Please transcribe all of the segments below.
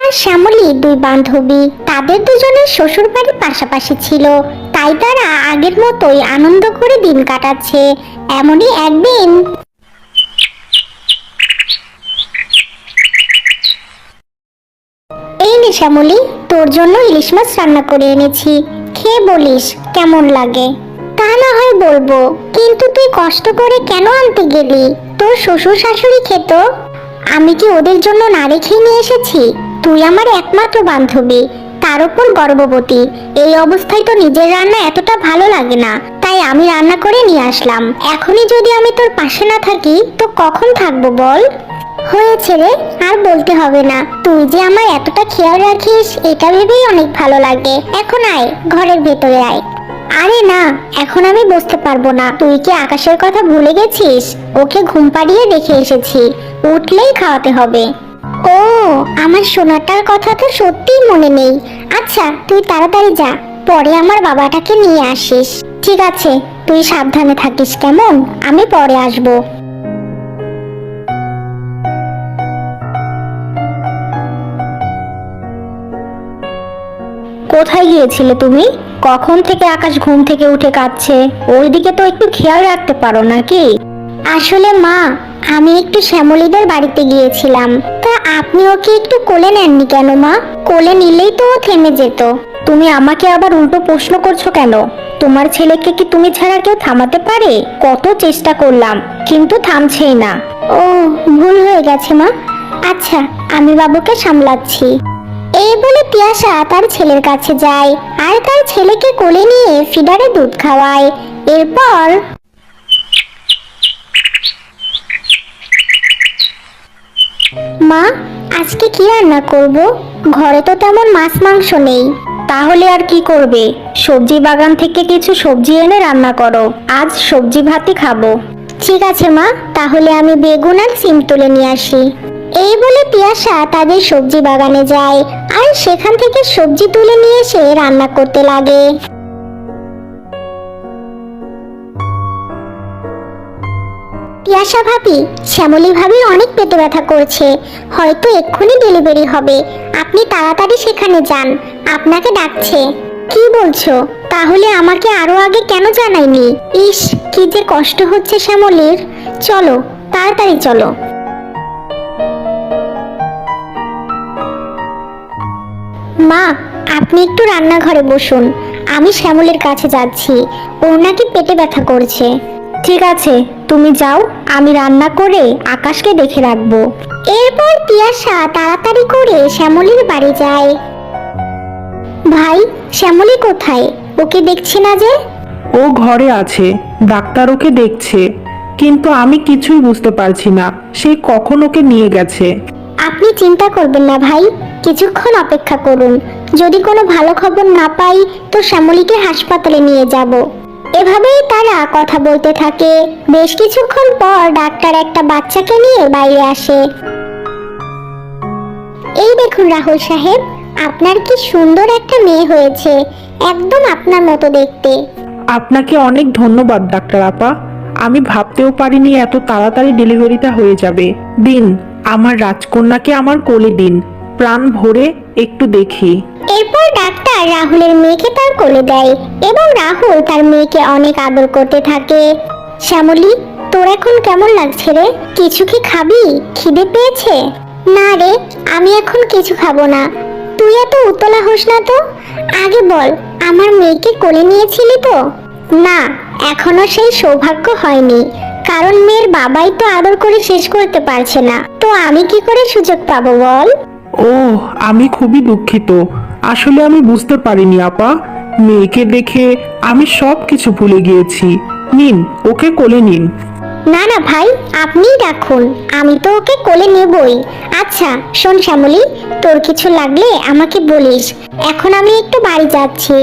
আর শ্যামলী দুই বান্ধবী। তাদের দুজনের শ্বশুর বাড়ি পাশাপাশি ছিল, তাই তারা আগের মতোই আনন্দ করে দিন কাটাচ্ছে। এমনই একদিন এই নে শ্যামলী, তোর জন্য ইলিশ মাছ রান্না করে এনেছি, খেয়ে বলিস কেমন লাগে। তা না হয় বলবো, কিন্তু তুই কষ্ট করে কেন আনতে গেলি? তোর শ্বশুর শাশুড়ি খেত, আমি কি ওদের জন্য না রেখেই নিয়ে এসেছি? তুই আমার একমাত্র বান্ধবী, তার উপর গর্ভবতী। এই অবস্থায় তো নিজের রান্না এতটা ভালো লাগে না, তাই আমি রান্না করে নিয়ে আসলাম। এখনই যদি আমি তোর পাশে না থাকি তো কখন থাকবো বল? হয়েছে রে, আর বলতে হবে না। তুই যে আমার এতটা খেয়াল রাখিস এটা ভেবেই অনেক ভালো লাগে। এখন আয়, ঘরের ভেতরে আয়। আরে না, এখন আমি বসতে পারবো না। তুই কি আকাশের কথা ভুলে গেছিস? ওকে ঘুম পাড়িয়ে রেখে এসেছি, উঠলেই খাওয়াতে হবে। ও, আমার সোনাটার কথা তো সত্যিই মনে নেই। আচ্ছা তুই তাড়াতাড়ি যা, পরে আমার বাবাটাকে নিয়ে আসিস। ঠিক আছে, তুই সাবধানে থাকিস কেমন? আমি পরে আসবো। কোথায় গিয়েছিলে তুমি? কখন থেকে আকাশ ঘুম থেকে উঠে কাঁদছে? ওইদিকে তো একটু খেয়াল রাখতে পারো নাকি? আসলে মা, আমি একটু শ্যামলীদের বাড়িতে গিয়েছিলাম। তা আপনি ওকে একটু কোলে নেননি কেন মা? কোলে নিলেই তো ও থেমে যেত। তুমি আমাকে আবার উল্টো প্রশ্ন করছো কেন? তোমার ছেলেকে কি তুমি ছাড়া কেউ থামাতে পারে? কত চেষ্টা করলাম, কিন্তু থামছেই না। ও, ভুল হয়ে গেছে মা। আচ্ছা, আমি বাবুকে সামলাচ্ছি। এই বলে তিয়াশা তার ছেলের কাছে যায় আর তার ছেলেকে কোলে নিয়ে ফিডারে দুধ খাওয়ায়। এরপর মা, আজকে কি রান্না করব? ঘরে তো তেমন মাছ মাংস নেই। তাহলে আর কি করবে? সবজি বাগান থেকে কিছু সবজি এনে রান্না করো, আজ সবজি ভাতই খাবো। ঠিক আছে মা, তাহলে আমি বেগুন আর সিম তুলে নিয়ে আসি। এই বলে তিয়াশা তাদের সবজি বাগানে যায় আর সেখান থেকে সবজি তুলে নিয়ে এসে রান্না করতে লাগে। তিয়াশা ভাবি, শ্যামলী ভাবির অনেক পেটে ব্যথা করছে, হয়তো এক্ষুনি ডেলিভারি হবে। আপনি তাড়াতাড়ি সেখানে যান, আপনাকে ডাকছে। কি বলছো? তাহলে আমাকে আরো আগে কেন জানাইনি? ইস, কি যে কষ্ট হচ্ছে শ্যামলীর। চলো, তাড়াতাড়ি চলো। মা, আপনি একটু রান্নাঘরে বসুন, আমি শ্যামলীর কাছে যাচ্ছি। ওর নাকি পেটে ব্যথা করছে। ঠিক আছে, তুমি যাও, আমি রান্না করে আকাশকে দেখে রাখবো। এরপর তিয়াশা তাড়াতাড়ি করে শ্যামলীর বাড়ি যায়। ভাই, শ্যামলী কোথায়? ওকে দেখছি না যে। ও ঘরে আছে, ডাক্তার ওকে দেখছে, কিন্তু আমি কিছুই বুঝতে পারছি না সে কখন ওকে নিয়ে গেছে। আপনি চিন্তা করবেন না ভাই, কিছুক্ষণ অপেক্ষা করুন। যদি কোনো ভালো খবর না পাই তো শ্যামলীকে হাসপাতালে নিয়ে যাব। এভাবেই তারা কথা বলতে থাকে। বেশ কিছুক্ষণ পর ডাক্তার একটা বাচ্চাকে নিয়ে বাইরে আসে। এই দেখুন রাহুল সাহেব, আপনার কি সুন্দর একটা মেয়ে হয়েছে, একদম আপনার মতো দেখতে। আপনাকে অনেক ধন্যবাদ ডাক্তার আপা, আমি ভাবতেও পারিনি এত তাড়াতাড়ি ডেলিভারিটা হয়ে যাবে। দিন, আমার রাজকন্যাকে আমার কোলে দিন, প্রাণ ভরে একটু দেখি। এরপর ডাক্তার রাহুলের মেয়েকে তার কোলে দেয় এবং রাহুল তার মেয়েকে অনেক আদর করতে থাকে। শ্যামলী, তোর এখন কেমন লাগছে রে? কিছু কি খাবি? খিদে পেয়েছে? না রে, আমি এখন কিছু খাবো না। তুই এত উতলা হোস না তো। আগে বল, আমার মেয়েকে কোলে নিয়েছিলি তো? না, এখনো সেই সৌভাগ্য হয়নি, কারণ মেয়ের বাবাই তো আদর করে শেষ করতে পারছে না, তো আমি কি করে সুযোগ পাবো বল? ওহ, আমি খুবই দুঃখিত, আসলে আমি বুঝতে পারিনি আপা, মেয়েকে দেখে আমি সব কিছু ভুলে গিয়েছি। নিন, ওকে কোলে নিন। না না ভাই, আপনিই রাখুন, আমি তো ওকে কোলে নেবই। আচ্ছা শোন শ্যামলী, তোর কিছু লাগলে আমাকে বলিস। এখন আমি একটু বাড়ি যাচ্ছি,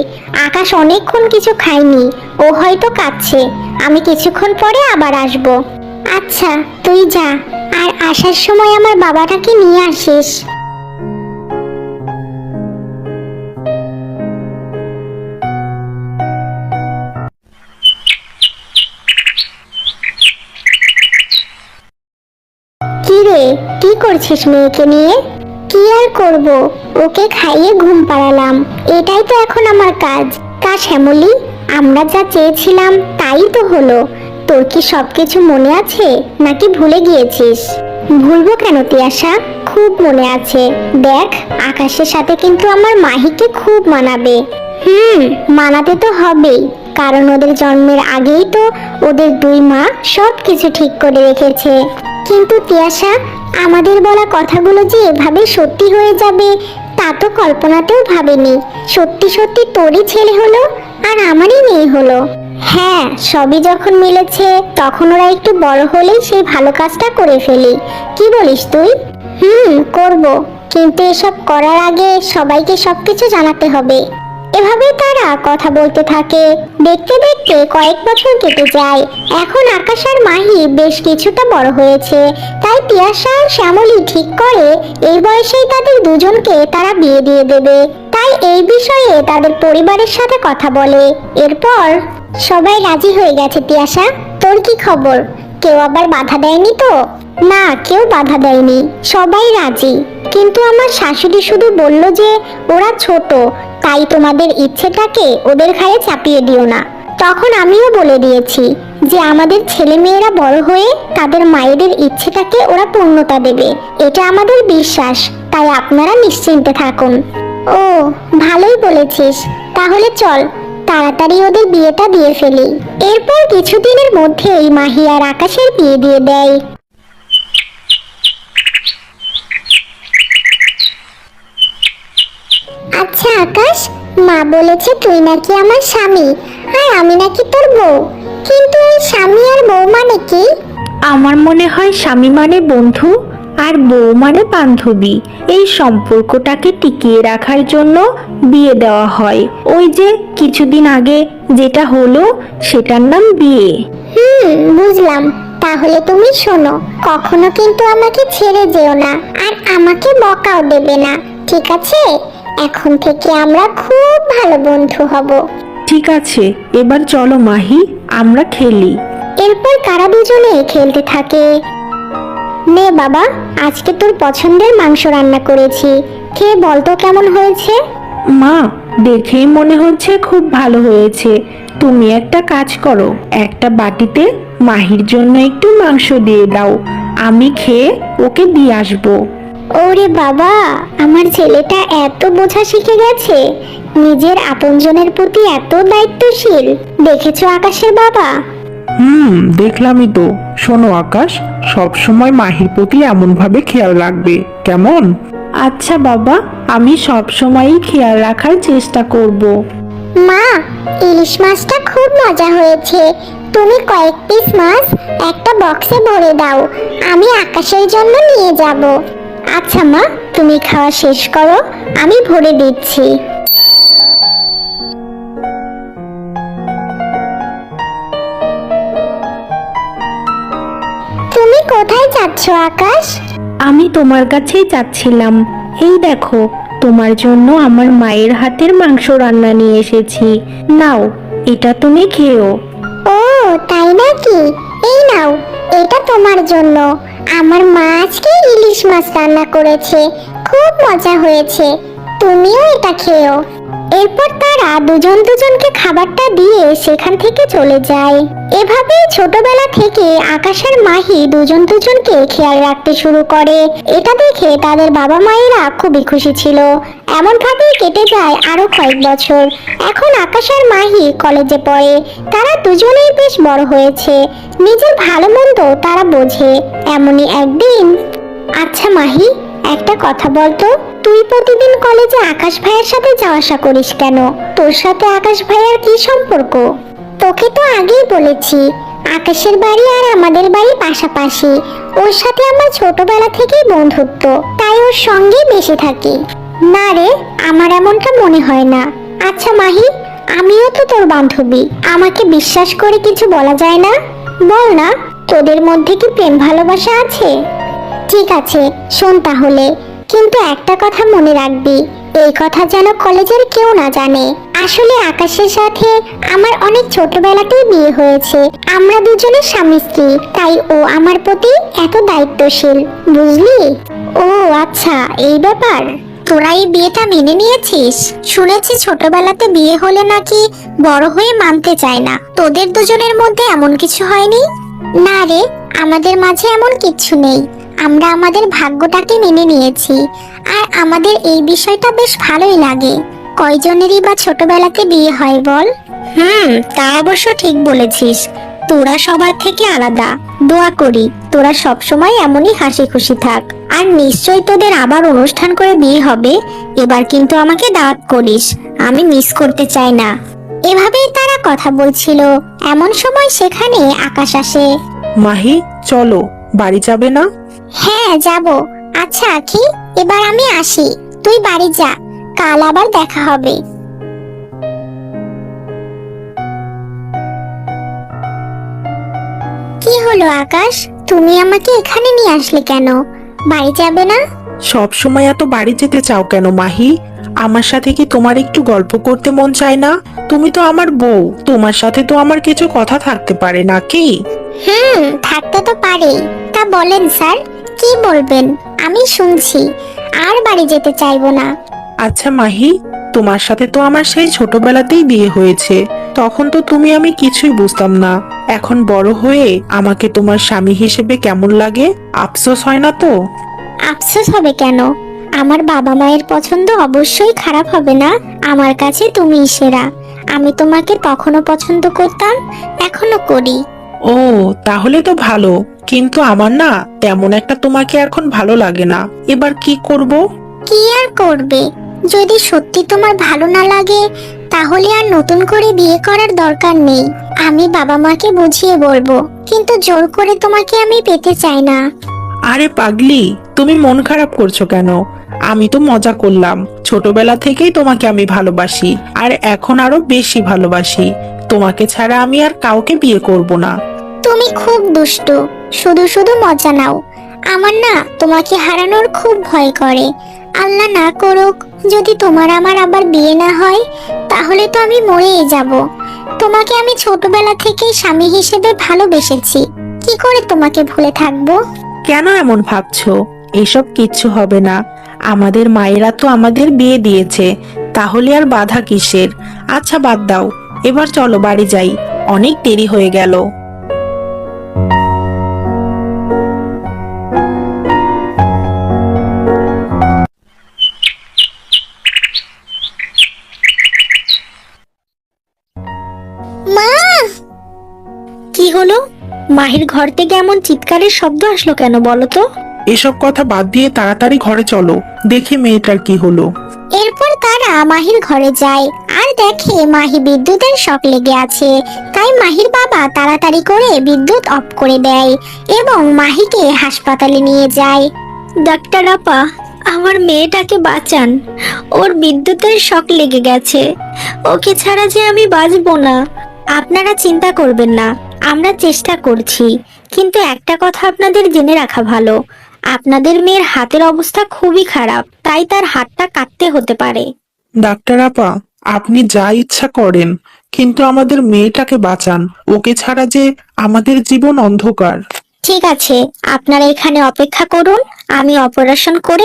আকাশ অনেকক্ষণ কিছু খায়নি, ও হয়তো কাঁদছে। আমি কিছুক্ষণ পরে আবার আসবো। আচ্ছা, তুই যা, আর আসার সময় আমার বাবাটাকে নিয়ে আসিস। কি রে, কি করছিস মেয়েকে নিয়ে? কি আর করব, ওকে খাইয়ে ঘুম পাড়ালাম। এটাই তো এখন আমার কাজ। শ্যামলী, আমরা যা চেয়েছিলাম তাই তো হলো। তোর কি সবকিছু মনে আছে নাকি ভুলে গিয়েছিস? ভুলবো কেন তিয়াশা, খুব মনে আছে। দেখ, আকাশের সাথে কিন্তু আমার মাহিকে খুব মানাবে। মানাতে তো হবেই, কারণ ওদের জন্মের আগেই তো ওদের দুই মা সবকিছু ঠিক করে রেখেছে। কিন্তু তিয়াশা, আমাদের বলা কথাগুলো যে এভাবে সত্যি হয়ে যাবে তা তো কল্পনাতেও ভাবিনি। সত্যি সত্যি তোরই ছেলে হলো আর আমারই মেয়ে হলো। হ্যাঁ, সবই যখন মিলেছে তখন ওরা একটু বড় হলেই সেই ভালো কাজটা করে ফেলি। কি বলিস তুই? করব, কিন্তু এসব করার আগে সবাইকে সবকিছু জানাতে হবে। এভাবে তারা কথা বলতে থাকে। দেখতে দেখতে কয়েক বছর কেটে যায়। এখন আকাশ আর মাহি বেশ কিছুটা বড় হয়েছে, তাই তিয়াশা আর শ্যামলী ঠিক করে এই বয়সেই তাদের দুজনকে তারা বিয়ে দিয়ে দেবে। তাই এই বিষয়ে তাদের পরিবারের সাথে কথা বলে। এরপর সবাই রাজি হয়ে গেছে। তিয়াশা, তোর কি খবর? কেউ আবার বাধা দেয়নি তো? না, কেউ বাধা দেয়নি, সবাই রাজি। কিন্তু আমার শাশুড়ি শুধু বলল যে ওরা ছোট, তাই তোমাদের ইচ্ছেটাকে ওদের ঘাড়ে চাপিয়ে দিও না। তখন আমিও বলে দিয়েছি যে আমাদের ছেলে মেয়েরা বড় হয়ে তাদের মায়েদের ইচ্ছেটাকে ওরা পূর্ণতা দেবে, এটা আমাদের বিশ্বাস। তাই আপনারা নিশ্চিন্তে থাকুন। ও, ভালোই বলেছিস। তাহলে চল তাড়াতাড়ি ওদের বিয়েটা দিয়ে ফেলি। এরপর কিছুদিনের মধ্যেই মাহি আর আকাশের বিয়ে দিয়ে দেয়। আচ্ছা আকাশ, মা বলেছে তুই নাকি আমার স্বামী আর আমি নাকি তোর বউ, কিন্তু এই স্বামী আর বউ মানে কি? আমার মনে হয় স্বামী মানে বন্ধু আর বউ মানে বান্ধবী। এই সম্পর্কটাকে টিকিয়ে রাখার জন্য বিয়ে দেওয়া হয়। ওই যে কিছুদিন আগে যেটা হলো সেটার নাম বিয়ে। বুঝলাম। তাহলে তুমি শোনো, কখনো কিন্তু আমাকে ছেড়ে যেও না আর আমাকে বকাও দেবে না, ঠিক আছে? এখন থেকে আমরা খুব ভালো বন্ধু হব। ঠিক আছে, এবার চলো মাহি, আমরা খেলি। এরপর তারা দুজনে খেলতে থাকে। নে বাবা, আজকে তোর পছন্দের মাংস রান্না করেছি, খেয়ে বলতো কেমন হয়েছে। মা, দেখেই মনে হচ্ছে খুব ভালো হয়েছে। তুমি একটা কাজ করো, একটা বাটিতে মাহির জন্য একটু মাংস দিয়ে দাও, আমি খেয়ে ওকে দিয়ে আসবো। ওরে বাবা, আমার ছেলেটা এত বোঝা শিখে গেছে, নিজের আপনজনের প্রতি এত দায়িত্বশীল। দেখেছো আকাশের বাবা? দেখলামই তো। শোনো আকাশ, সব সময় মাহির প্রতি এমন ভাবে খেয়াল রাখবে, কেমন? আচ্ছা বাবা, আমি সব সময়ই খেয়াল রাখার চেষ্টা করব। মা, ইলিশ মাছটা খুব মজা হয়েছে। তুমি কয়েক পিস মাছ একটা বক্সে ভরে দাও, আমি আকাশের জন্য নিয়ে যাব। আচ্ছা মা, তুমি খাওয়া শেষ করো, আমি ভরে দিচ্ছি। তুমি কোথায় যাচ্ছ আকাশ? আমি তোমার কাছেই যাচ্ছিলাম। এই দেখো, তোমার জন্য আমার মায়ের হাতের মাংস রান্না নিয়ে এসেছি। নাও, এটা তুমি খেও। ও তাই নাকি? এই নাও, এটা তোমার জন্য। আমার মা আজকে ইলিশ মাছ রান্না করেছে, খুব মজা হয়েছে, তুমিও এটা খেও। এরপর তারা দুজন দুজনকে খাবারটা দিয়ে সেখান থেকে চলে যায়। এভাবেই ছোটবেলা থেকে আকাশ আর মাহি দুজন দুজনকে খেয়াল রাখতে শুরু করে। এটা দেখে তাদের বাবা মায়েরা খুবই খুশি ছিল। এমন ভাবেই কেটে যায় আরো কয়েক বছর। এখন আকাশ আর মাহি কলেজে পড়ে। তারা দুজনেই বেশ বড় হয়েছে, নিজের ভালো মন্দ তারা বোঝে। এমনই একদিন, আচ্ছা মাহি, একটা কথা বলতো, তুই প্রতিদিন কলেজে আকাশ ভাইয়ের সাথে যাওয়া আসা করিস কেন? তোর সাথে আকাশ ভাইয়ার কি সম্পর্ক? তোকে তো আগেই বলেছি, আকাশের বাড়ি আর আমাদের বাড়ি পাশাপাশি। ওর সাথে আমার ছোটবেলা থেকেই বন্ধুত্ব, তাই ওর সঙ্গেই বেশি থাকি। না রে, আমার এমনটা মনে হয় না। আচ্ছা মাহি, আমিও তো তোর বান্ধবী, আমাকে বিশ্বাস করে কিছু বলা যায় না? বল না, তোদের মধ্যে কি প্রেম ভালোবাসা আছে? ঠিক আছে, শোন তাহলে, কিন্তু একটা কথা মনে রাখবি, এই কথা যেন কলেজের কেউ না জানে। আসলে আকাশের সাথে আমার অনেক ছোটবেলাতেই বিয়ে হয়েছে। আমরা দুজনের স্বামী স্ত্রী, তাই ও আমার প্রতি এত দায়িত্বশীল, বুঝলি? ও আচ্ছা, এই ব্যাপার। তোরা এই বিয়েটা মেনে নিয়েছিস? শুনেছি ছোটবেলাতে বিয়ে হলে নাকি বড় হয়ে মানতে চায় না। তোদের দুজনের মধ্যে এমন কিছু হয়নি? না রে, আমাদের মাঝে এমন কিচ্ছু নেই। আমরা আমাদের ভাগ্যটাকে মেনে নিয়েছি। আর আমাদের এই বিষয়টা বেশ ভালোই লাগে। কয়জনেরই বা ছোটবেলাতে বিয়ে হয় বল? তা অবশ্য ঠিক বলেছিস। তোরা সবার থেকে আলাদা। দোয়া করি তোরা সব সময় এমনই হাসি খুশি থাক। আর নিশ্চয়ই তোদের আবার অনুষ্ঠান করে বিয়ে হবে। এবার কিন্তু আমাকে দাওয়াত করিস, আমি মিস করতে চাই না। এভাবেই তারা কথা বলছিল, এমন সময় সেখানে আকাশ আসে। মাহি, চলো, বাড়ি যাবে না? হ্যাঁ যাব। আচ্ছা আখি, এবার আমি আসি, তুই বাড়ি যা, কাল আবার দেখা হবে। কি হলো আকাশ, তুমি আমাকে এখানে নিয়ে আসলে কেন? বাড়ি যাবে না? সব সময় এত বাড়ি যেতে চাও কেন মাহি? আমার সাথে কি তোমার একটু গল্প করতে মন চায় না? তুমি তো আমার বউ, তোমার সাথে তো আমার কিছু কথা থাকতে পারে নাকি? থাকতে তো পারেই। তা বলেন স্যার, কি বলবেন? আমি শুনছি। আর বাড়ি যেতে চাইবো না। আচ্ছা মাহি, তোমার সাথে তো আমার সেই ছোটবেলাতেই বিয়ে হয়েছে। তখন তো তুমি আমি কিছুই বুঝতাম না। এখন বড় হয়ে আমাকে তোমার স্বামী হিসেবে কেমন লাগে? আফসোস হয় না তো? আফসোস হবে কেন? আমার বাবা মায়ের পছন্দ অবশ্যই খারাপ হবে না। আমার কাছে তুমিই সেরা। আমি তোমাকে তখনও পছন্দ করতাম, এখনো করি। ও, তাহলে তো ভালো। কিন্তু আমার না তেমন একটা তোমাকে এখন ভালো লাগে না। এবার কি করব? কি আর করবে? যদি সত্যি তোমার ভালো না লাগে, তাহলে আর নতুন করে বিয়ে করার দরকার নেই। আমি বাবা মাকে বুঝিয়ে বলবো, কিন্তু জোর করে তোমাকে আমি পেতে চাই না। আরে পাগলি, তুমি মন খারাপ করছো কেন? আমি তো মজা করলাম। ছোটবেলা থেকেই তোমাকে আমি ভালোবাসি, আর এখন আরো বেশি ভালোবাসি। তোমাকে ছাড়া আমি আর কাউকে বিয়ে করব না। তুমি খুব দুষ্টু, শুধু শুধু মজা নাও। আমার না তোমাকে হারানোর খুব ভয় করে। আল্লাহ না করুক, যদি তোমার আমার আবার বিয়ে না হয়, তাহলে তো আমি মরেই যাব। তোমাকে আমি ছোটবেলা থেকেই স্বামী হিসেবে ভালোবেসেছি, কি করে তোমাকে ভুলে থাকবো? কেন এমন ভাবছো? এসব কিচ্ছু হবে না। আমাদের মায়েরা তো আমাদের বিয়ে দিয়েছে, তাহলে আর বাধা কিসের? আচ্ছা বাদ দাও, এবার চলো বাড়ি যাই। অনেক দেরি হয়ে গেল। মা! কি হলো? মাহির ঘর থেকে এমন চিৎকারের শব্দ আসলো কেন বলো তো? এসব কথা বাদ দিয়ে তাড়াতাড়ি ঘরে চলো, দেখি মেয়েটার কি হলো। এরপর তারা মাহির ঘরে যায় আর দেখে মাহি বিদ্যুতের শক লেগে আছে। তাই মাহির বাবা তাড়াতাড়ি করে বিদ্যুৎ অফ করে দেয় এবং মাহিকে হাসপাতালে নিয়ে যায়। ডাক্তার আপা, আমার মেয়েটাকে বাঁচান। ওর বিদ্যুতের শক লেগে গেছে। ওকে ছাড়া যে আমি বাঁচবো না। আপনারা চিন্তা করবেন না, আমরা চেষ্টা করছি। কিন্তু একটা কথা আপনাদের জেনে রাখা ভালো, আপনাদের মেয়ের হাতের অবস্থা খুবই খারাপ, তাই তার হাতটা কাটতে হতে পারে। ডাক্তার আপা, আপনি যা ইচ্ছা করেন, কিন্তু আমাদের মেয়েটাকে বাঁচান। ওকে ছাড়া যে আমাদের জীবন অন্ধকার। ঠিক আছে, আপনারা এখানে অপেক্ষা করুন, আমি অপারেশন করে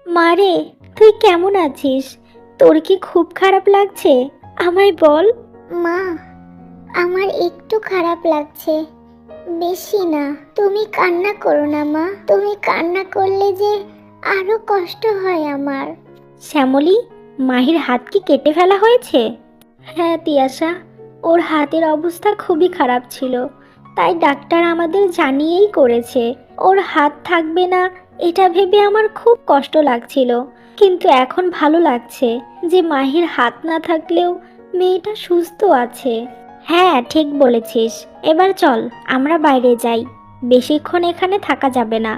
মারে, তুই কেমন আছিস? তোর কি খুব খারাপ লাগছে? আমায় বল। মা, আমার একটু খারাপ লাগছে, বেশি না। তুমি কান্না করো না মা, তুমি কান্না করলে যে আরো কষ্ট হয় আমার। শ্যামলী, মাহির হাত কি কেটে ফেলা হয়েছে? হ্যাঁ তিয়াশা, ওর হাতের অবস্থা খুবই খারাপ ছিল, তাই ডাক্তার আমাদের জানিয়েই করেছে। ওর হাত থাকবে না এটা ভেবে আমার খুব কষ্ট লাগছিল, কিন্তু এখন ভালো লাগছে যে মাহির হাত না থাকলেও মেয়েটা সুস্থ আছে। হ্যাঁ ঠিক বলেছিস। এবার চল আমরা বাইরে যাই, বেশিক্ষণ এখানে থাকা যাবে না,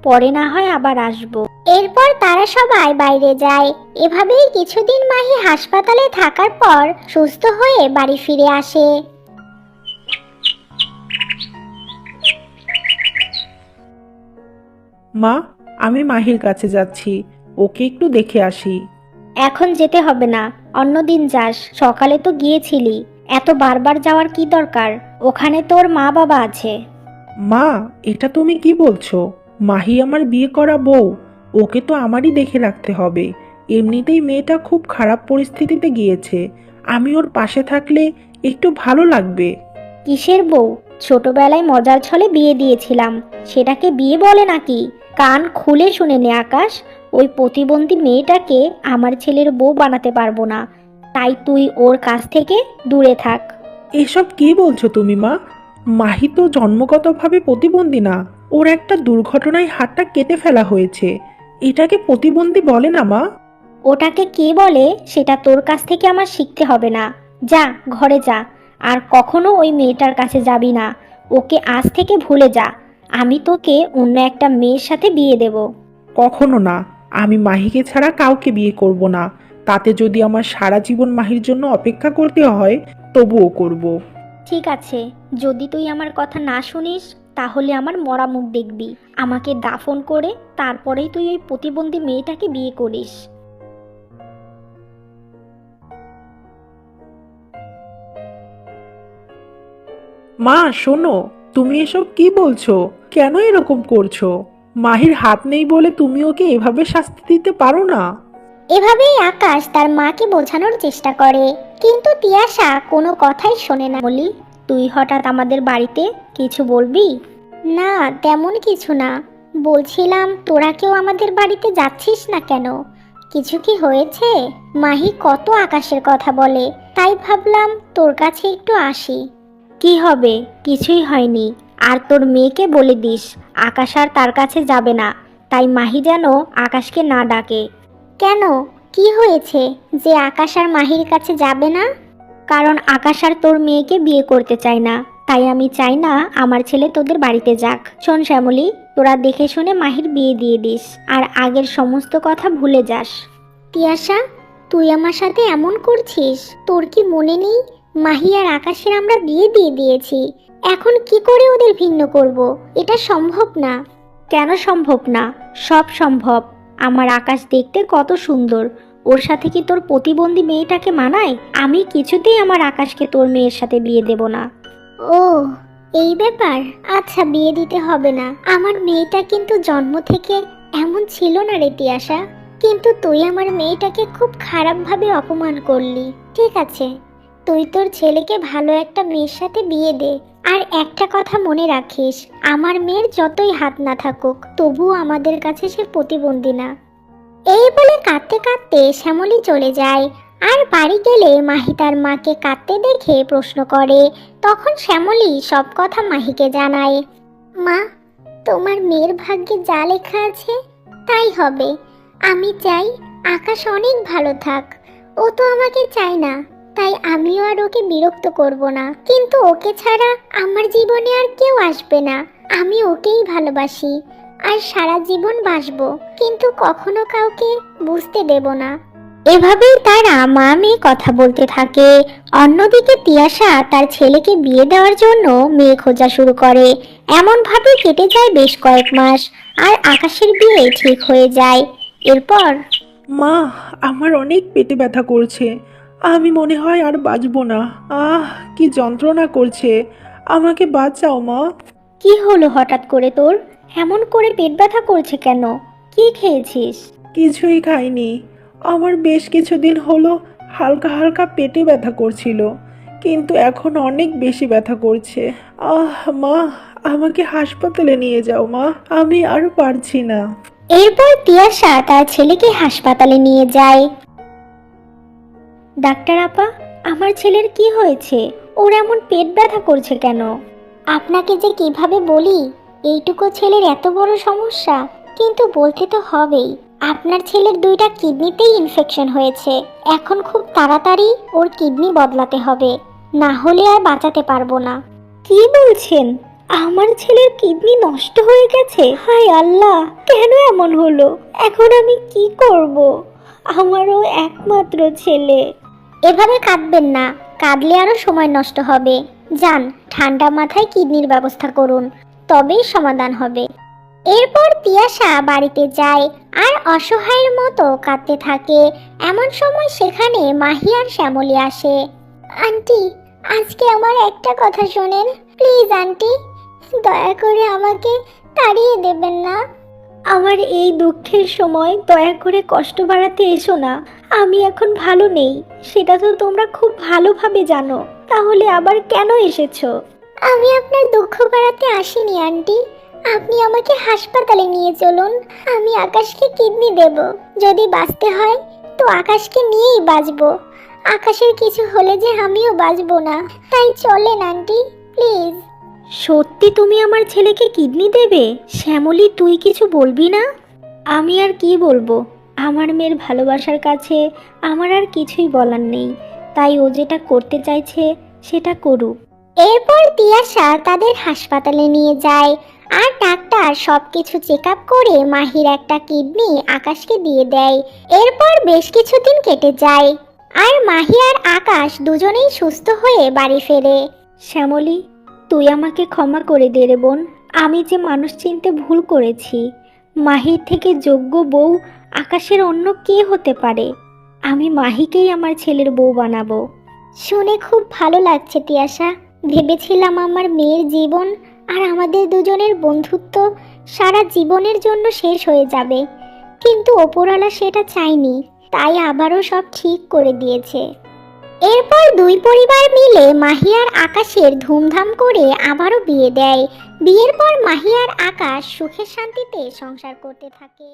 পরে না হয় আবার আসবো। এরপর তারা সবাই বাইরে যায়। এভাবেই কিছুদিন মাহি হাসপাতালে থাকার পর সুস্থ হয়ে বাড়ি ফিরে আসে। মা, আমি মাহির কাছে যাচ্ছি, ওকে একটু দেখে আসি। এখন যেতে হবে না, অন্যদিন যাস। সকালে তো গিয়েছিলি, এত বারবার যাওয়ার কি দরকার? ওখানে তোর মা বাবা আছে। মা, এটা তুমি কি বলছো? মাহি আমার বিয়ে করা বউ, ওকে তো আমারই দেখে রাখতে হবে। এমনিতেই মেয়েটা খুব খারাপ পরিস্থিতিতে গিয়েছে, আমি ওর পাশে থাকলে একটু ভালো লাগবে। কিসের বউ? ছোটবেলায় মজার ছলে বিয়ে দিয়েছিলাম, সেটাকে বিয়ে বলে নাকি? কান খুলে শুনে নে আকাশ, ওই প্রতিবন্ধী মেয়েটাকে আমার ছেলের বউ বানাতে পারবো না, তাই তুই ওর কাছ থেকে দূরে থাক। এসব কি বলছো তুমি মা? মাহি তো জন্মগতভাবে প্রতিবন্ধী না, ওর একটা দুর্ঘটনায় হাতটা কেটে ফেলা হয়েছে, এটাকে প্রতিবন্ধী বলে না মা। ওটাকে কে বলে সেটা তোর কাছ থেকে আমার শিখতে হবে না। যা ঘরে যা, আর কখনো ওই মেয়েটার কাছে যাবি না। ওকে আজ থেকে ভুলে যা। আমি তোকে অন্য একটা মেয়ের সাথে বিয়ে দেব। কখনো না, আমি মাহিকে ছাড়া কাউকে বিয়ে করব না। তাতে যদি আমার সারা জীবন মাহির জন্য অপেক্ষা করতে হয় তবুও করব। ঠিক আছে, যদি তুই আমার কথা না শুনিস তাহলে আমার মরা মুখ দেখবি। আমাকে দাফন করে তারপরেই তুই ওই প্রতিবন্ধী মেয়েটাকে বিয়ে করিস। মা শোনো, তুমি এসব কি বলছো? কেন এরকম করছো? মাহির হাত নেই বলে তুমি ওকে এভাবে শাস্তি দিতে পারো না। এভাবেই আকাশ তার মাকে বোঝানোর চেষ্টা করে, কিন্তু তিয়াশা কোনো কথাই শোনে না। বলি, তুই হঠাৎ আমাদের বাড়িতে কিছু বলবি? না, তেমন কিছু না। বলছিলাম তোরা কেউ আমাদের বাড়িতে যাচ্ছিস না কেন? কিছু কি হয়েছে? মাহি কত আকাশের কথা বলে, তাই ভাবলাম তোর কাছে একটু আসি। কি হবে? কিছুই হয়নি। আর তোর মেয়েকে বলে দিস আকাশ আর তার কাছে যাবে না, তাই মাহি যেন আকাশকে না ডাকে। কেন, কি হয়েছে যে আকাশ আর মাহির কাছে যাবে না? কারণ আকাশ আর তোর মেয়েকে বিয়ে করতে চায় না, তাই আমি চাই না আমার ছেলে তোদের বাড়িতে যাক। শোন শ্যামলী, তোরা দেখে শুনে মাহির বিয়ে দিয়ে দিস, আর আগের সমস্ত কথা ভুলে যাস। তিয়াশা, তুই আমার সাথে এমন করছিস? তোর কি মনে নেই মাহি আর আকাশের আমরা বিয়ে দিয়ে দিয়েছি? এখন কি করে ওদের ভিন্ন করব? এটা সম্ভব না। কেন সম্ভব না? সব সম্ভব। আমার আকাশ দেখতে কত সুন্দর, ওর সাথে কি তোর প্রতিবন্ধী মেয়েটাকে মানায়? আমি কিছুতেই আমার আকাশকে তোর মেয়ের সাথে বিয়ে দেব না। ও, এই ব্যাপার। আচ্ছা, বিয়ে দিতে হবে না। আমার মেয়েটা কিন্তু জন্ম থেকে এমন ছিল না রে তিয়াশা, কিন্তু তুই আমার মেয়েটাকে খুব খারাপভাবে অপমান করলি। ঠিক আছে, তুই তোর ছেলেকে ভালো একটা মেয়ের সাথে বিয়ে দে। আর একটা কথা মনে রাখিস, আমার মেয়ের যতই হাত না থাকুক তবুও আমাদের কাছে সে প্রতিবন্ধী না। এই বলে কাঁদতে কাঁদতে শ্যামলী চলে যায়। আর বাড়ি গেলে মাহি তার মাকে কাঁদতে দেখে প্রশ্ন করে। তখন শ্যামলী সব কথা মাহিকে জানায়। মা, তোমার মেয়ের ভাগ্যে যা লেখা আছে তাই হবে। আমি চাই আকাশ অনেক ভালো থাক। ও তো আমাকে চায় না, তাই আমিও আর ওকে বিরক্ত করব না। কিন্তু ওকে ছাড়া আমার জীবনে আর কেউ আসবে না। আমি ওকেই ভালোবাসি আর সারা জীবন বাসবো, কিন্তু কখনো কাউকে বুঝতে দেব না। এভাবেই তারা মা মেয়ে কথা বলতে থাকে। অন্যদিকে তিয়াশা তার ছেলেকে বিয়ে দেওয়ার জন্য মেয়ে খোঁজা শুরু করে। এমনভাবে কেটে যায় বেশ কয়েক মাস, আর আকাশের বিয়ে ঠিক হয়ে যায়। এরপর মা, আমার অনেক পেটে ব্যথা করছে, আমি মনে হয় আর বাঁচবো না। কি যন্ত্রণা করছে, আমাকে বাঁচাও মা। কি হলো হঠাৎ করে তোর? এমন করে পেট ব্যথা করছে কেন? কি খেয়েছিস? কিছুই খাইনি। আমার বেশ কিছুদিন হলো হালকা হালকা পেটে ব্যথা করছিল, কিন্তু এখন অনেক বেশি ব্যথা করছে। মা, আমাকে হাসপাতালে নিয়ে যাও মা, আমি আর পারছি না। এরপর তিয়াশা তার ছেলেকে হাসপাতালে নিয়ে যায়। ডাক্তার আপা, আমার ছেলের কি হয়েছে? ওর এমন পেট ব্যথা করছে কেন? আপনাকে যে কিভাবে বলি, এইটুকু ছেলের এত বড় সমস্যা, কিন্তু বলতে তো হবেই। আপনার ছেলের 2টা কিডনিতেই ইনফেকশন হয়েছে। এখন খুব তাড়াতাড়ি ওর কিডনি বদলাতে হবে, না হলে আর বাঁচাতে পারবো না। কি বলছেন? আমার ছেলের কিডনি নষ্ট হয়ে গেছে? হায় আল্লাহ, কেন এমন হলো? এখন আমি কি করব? আমারও একমাত্র ছেলে। এভাবে কাঁদবেন না, কাঁদলে আরো সময় নষ্ট হবে। যান, ঠান্ডা মাথায় কিডনির ব্যবস্থা করুন, তবেই সমাধান হবে। এরপর তিয়াশা বাড়িতে যায় আর অসহায়ের মতো কাঁদতে থাকে। এমন সময় সেখানে মাহি আর শ্যামলী আসে। আন্টি, আজকে আমার একটা কথা শোনেন প্লিজ আন্টি, দয়া করে আমাকে তাড়িয়ে দেবেন না। আমার এই দুঃখের সময় দয়া করে কষ্ট বাড়াতে এসো না। আমি এখন ভালো নেই, সেটা তো তোমরা খুব ভালোভাবে জানো। তাহলে আবার কেন এসেছো? আমি আপনার দুঃখ বাড়াতে আসিনি আন্টি, আপনি আমাকে হাসপাতালে নিয়ে চলুন। আমি আকাশকে কিডনি দেব, যদি বাঁচতে হয় তো আকাশকে নিয়েই বাঁচবো। আকাশের কিছু হলে যে আমিও বাঁচবো না, তাই চলেন আন্টি প্লিজ। সত্যি তুমি আমার ছেলেকে কিডনি দেবে? শ্যামলী, তুই কিছু বলবি না? আমি আর কি বলবো? আমার মেয়ের ভালোবাসার কাছে আমার আর কিছুই বলার নেই। তাই ও যেটা করতে চাইছে সেটা করুক। এরপর তিয়াশা তাদের হাসপাতালে নিয়ে যায় আর ডাক্তার সবকিছু চেক আপ করে মাহির একটা কিডনি আকাশকে দিয়ে দেয়। এরপর বেশ কিছুদিন কেটে যায় আর মাহি আর আকাশ দুজনেই সুস্থ হয়ে বাড়ি ফেরে। শ্যামলী, তুই আমাকে ক্ষমা করে দে রে বোন। আমি যে মানুষ চিনতে ভুল করেছি। মাহির থেকে যোগ্য বউ আকাশের অন্য কে হতে পারে? আমি মাহিকেই আমার ছেলের বউ বানাবো। শুনে খুব ভালো লাগছে তিয়াশা। ভেবেছিলাম আমার মেয়ের জীবন আর আমাদের দুজনের বন্ধুত্ব সারা জীবনের জন্য শেষ হয়ে যাবে, কিন্তু ওপরওয়ালা সেটা চায়নি, তাই আবারও সব ঠিক করে দিয়েছে। এরপর দুই পরিবার মিলে মাহি আর আকাশের ধুমধাম করে আবারও বিয়ে দেয়। বিয়ের পর মাহি আর আকাশ সুখে শান্তিতে সংসার করতে থাকে।